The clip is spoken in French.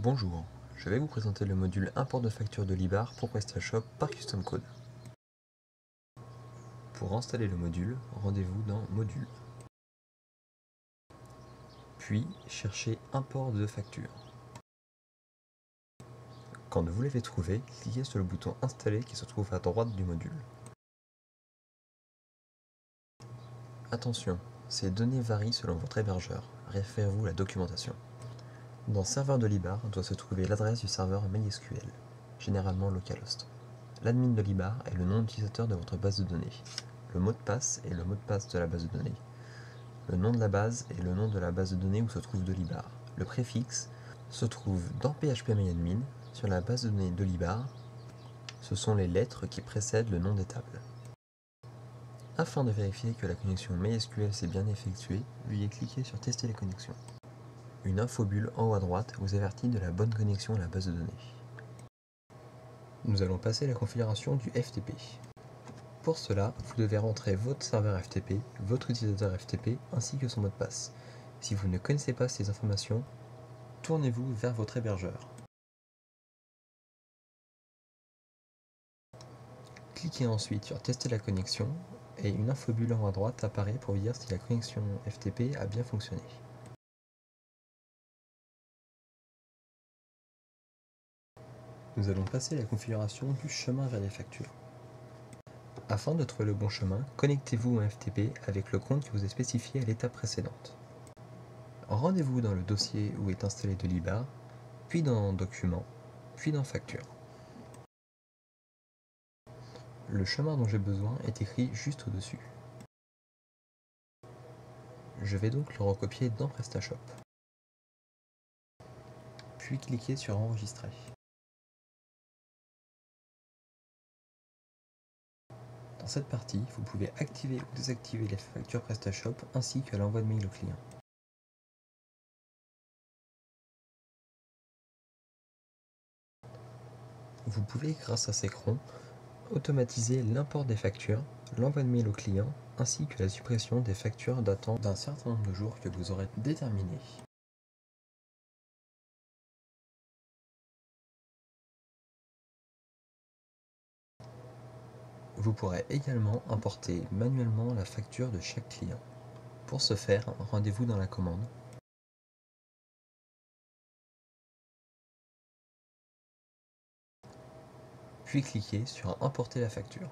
Bonjour, je vais vous présenter le module import de facture de Libar pour PrestaShop par Custom Code. Pour installer le module, rendez-vous dans Module. Puis, cherchez Import de facture. Quand vous l'avez trouvé, cliquez sur le bouton Installer qui se trouve à droite du module. Attention, ces données varient selon votre hébergeur, référez-vous à la documentation. Dans Serveur de Libar doit se trouver l'adresse du serveur MySQL, généralement localhost. L'admin de Libar est le nom d'utilisateur de votre base de données. Le mot de passe est le mot de passe de la base de données. Le nom de la base est le nom de la base de données où se trouve de Libar. Le préfixe se trouve dans phpMyAdmin, sur la base de données de Libar. Ce sont les lettres qui précèdent le nom des tables. Afin de vérifier que la connexion MySQL s'est bien effectuée, veuillez cliquer sur Tester les connexions. Une infobulle en haut à droite vous avertit de la bonne connexion à la base de données. Nous allons passer à la configuration du FTP. Pour cela, vous devez rentrer votre serveur FTP, votre utilisateur FTP ainsi que son mot de passe. Si vous ne connaissez pas ces informations, tournez-vous vers votre hébergeur. Cliquez ensuite sur Tester la connexion et une infobulle en haut à droite apparaît pour vous dire si la connexion FTP a bien fonctionné. Nous allons passer à la configuration du chemin vers les factures. Afin de trouver le bon chemin, connectez-vous au FTP avec le compte qui vous est spécifié à l'étape précédente. Rendez-vous dans le dossier où est installé de Libar, puis dans Documents, puis dans Facture. Le chemin dont j'ai besoin est écrit juste au-dessus. Je vais donc le recopier dans PrestaShop. Puis cliquer sur Enregistrer. Dans cette partie, vous pouvez activer ou désactiver les factures PrestaShop ainsi que l'envoi de mail au client. Vous pouvez, grâce à ces crons, automatiser l'import des factures, l'envoi de mail au client, ainsi que la suppression des factures datant d'un certain nombre de jours que vous aurez déterminés. Vous pourrez également importer manuellement la facture de chaque client. Pour ce faire, rendez-vous dans la commande, puis cliquez sur Importer la facture.